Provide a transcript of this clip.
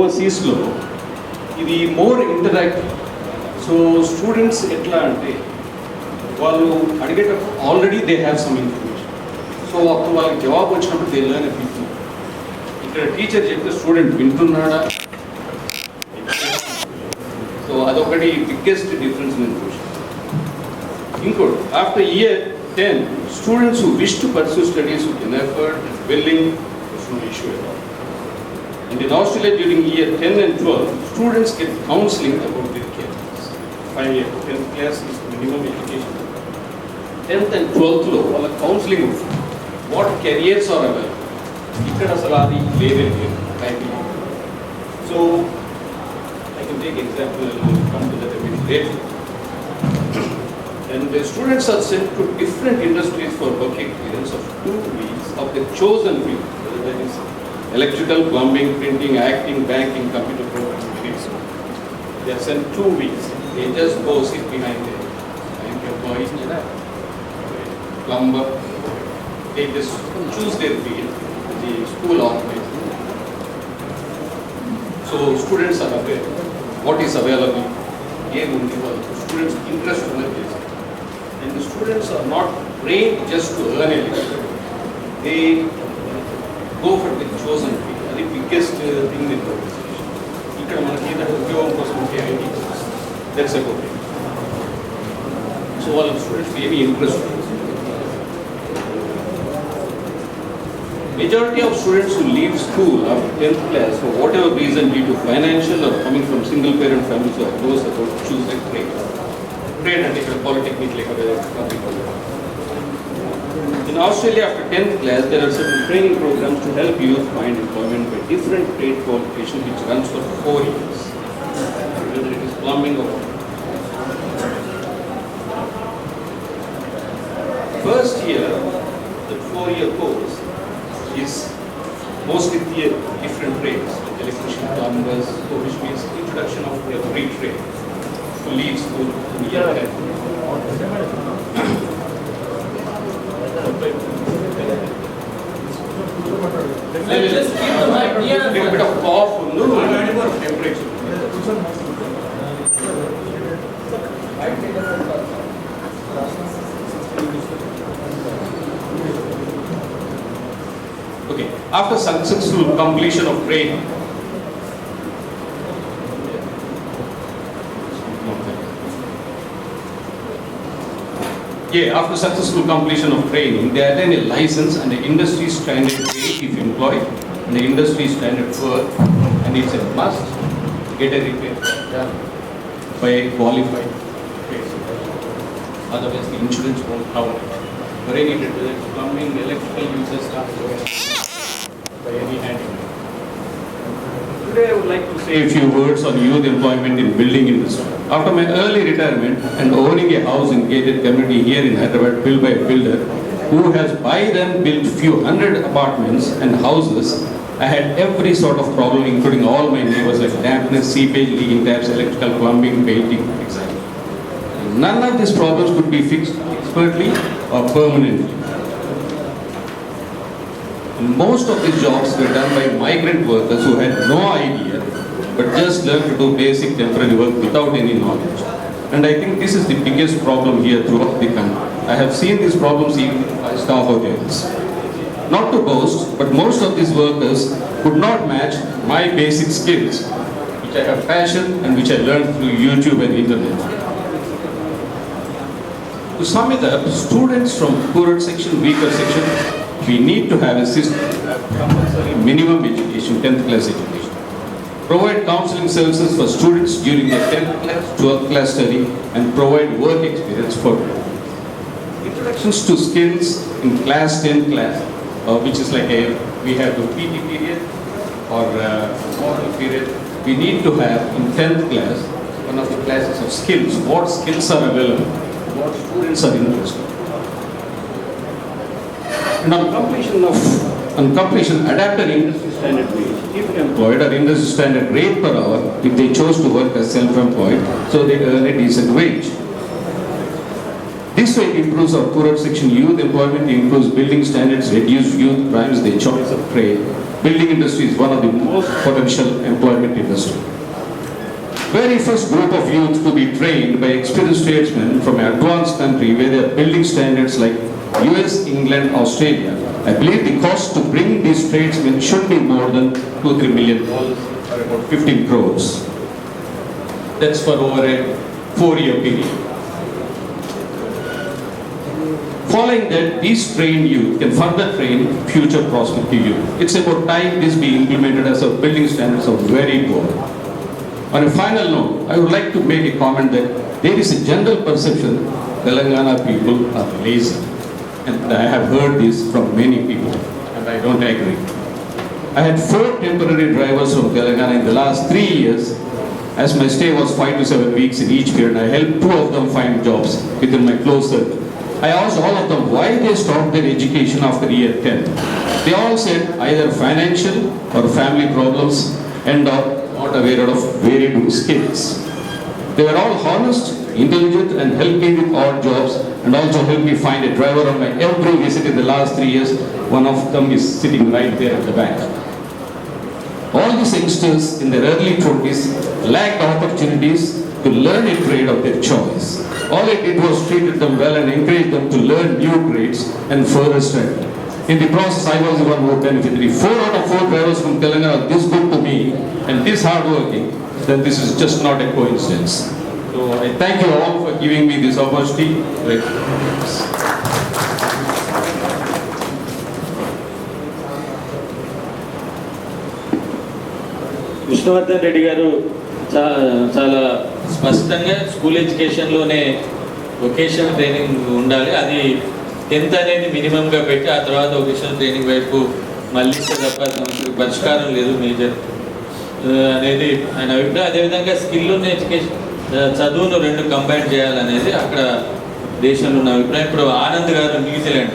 overseas లో ఇది more interactive. So students ఎట్లా అంటే వాళ్ళు అడిగేటప్పుడు already they have some information. So అప్పుడు వాళ్ళకి జవాబు వచ్చినప్పుడు దే లెర్న్ ఎవ్రీథింగ్. ఇక్కడ టీచర్ చెప్తే స్టూడెంట్ వింటున్నాడా? సో అదొకటి బిగ్గెస్ట్ డిఫరెన్స్ నేను చూసాను. ఇంకోటి after year 10 students who wish to pursue studies with an effort and willing, there's no issue at all. And in Australia during year 10 and 12, students get counseling about their careers. 10th class is minimum education. 10th and 12th లో వాళ్ళ counselling what careers are available. ఇక్కడ అసలు అది లేదే లేదు. So I can take example, come to that very late. And the students are sent to different industries for work experience of 2 weeks of their chosen field, whether that is electrical, plumbing, printing, acting, banking, computer programming. They are sent 2 weeks. They just go sit behind their employees, plumber. They just choose their field. The school organizes. So students are aware what is available. Students interest in the case. And the students are not trained just to earn a living. They go for the chosen field. That's the biggest thing in the organization. ఇక్కడ మనకి ఏదైనా ఉద్యోగం కోసం ఉంటే IT that's about it. So వాళ్ళ students ఏమి interest. Majority of students who leave school after 10th class for whatever reason due to financial or coming from single parent families or those about choose a trade. Trade and ఇక్కడ polytechnic like in Australia after 10th class there are certain training programs to help youth find employment by different trade qualifications which runs for 4 years. Whether it is plumbing or first year, the 4-year course is mostly theory, different trades, like electrician, plumbers, so which means introduction of every trade to leave school in year 10. Just keep the mic near. A bit of cough, no temperature. Okay, after successful completion of training, after successful completion of training, they attain a license and the industry standard rate if employed, and the industry standard work, and it's a must to get a repair done by a qualified person. Otherwise, the insurance won't cover it. For any plumbing, electrical users can't go by any handyman. Today, I would like to say a few words on youth employment in building industry. After my early retirement and owning a house in gated community here in Hyderabad built by a builder who has by then built few hundred apartments and houses, I had every sort of problem including all my neighbors like dampness, seepage, leaking taps, electrical, plumbing, painting, etc. None of these problems could be fixed expertly or permanently. And most of these jobs were done by migrant workers who had no idea but just learned to do basic temporary work without any knowledge. And I think this is the biggest problem here throughout the country. I have seen these problems even in 5-star hotels. Not to boast, but most of these workers could not match my basic skills, which I have passion and which I learned through YouTube and internet. To sum it up, students from poorer section, weaker section, we need to have a system of compulsory minimum education, 10th class education. Provide counseling services for students during their 10th class, 12th class study, and provide work experience for them. Introductions to skills in class 10 class, which is like we have the PT period or model period. We need to have in 10th class one of the classes of skills. What skills are available? What students are interested? And on completion, adapt an industry standard wage if employed or industry standard rate per hour if they chose to work as self-employed, so they earn a decent wage. This way it improves our poorer section youth employment, improves building standards, reduce youth crimes, their choice of trade, building industry is one of the most potential employment industry. Very first group of youth to be trained by experienced tradesmen from an advanced country where they are building standards like US, England, Australia. I believe the cost to bring these tradesmen should be more than $2-3 million or about 15 crores. That's for over a 4-year period. Following that, these trained youth can further train future prospective youth. It's about time this be implemented as a building standards of very poor. On a final note, I would like to make a comment that there is a general perception Telangana people are lazy. And I have heard this from many people, and I don't agree. I had 4 temporary drivers from Telangana in the last 3 years, as my stay was 5 to 7 weeks in each period. I helped 2 of them find jobs within my close circle. I asked all of them why they stopped their education after year 10. They all said either financial or family problems and are not aware of varied skills. They were all honest, intelligent, and helped me with odd jobs, and also helped me find a driver on my every visit in the last 3 years. One of them is sitting right there at the back. All these youngsters in their early 20s lacked opportunities to learn a trade of their choice. All I did was treated them well and encouraged them to learn new trades and further study. In the process, I was the one who benefited. If 4 out of 4 drivers from Telangana are this good to me and this hardworking, then this is just not a coincidence. So I thank you all for giving me this opportunity. Vishnuvardhan Reddy గారు చాలా స్పష్టంగా school ఎడ్యుకేషన్లోనే vocational training ఉండాలి, అది 10th అనేది మినిమంగా పెట్టి ఆ తర్వాత vocational training వైపు మళ్ళీ తప్ప సమస్యకు పరిష్కారం లేదు మేజర్ అనేది ఆయన అభిప్రాయం. అదేవిధంగా స్కిల్ ఉన్న ఎడ్యుకేషన్ చదువును 2 కంబైన్ చేయాలనేది అక్కడ దేశంలో ఉన్న అభిప్రాయం. ఇప్పుడు ఆనంద్ గారు న్యూజిలాండ్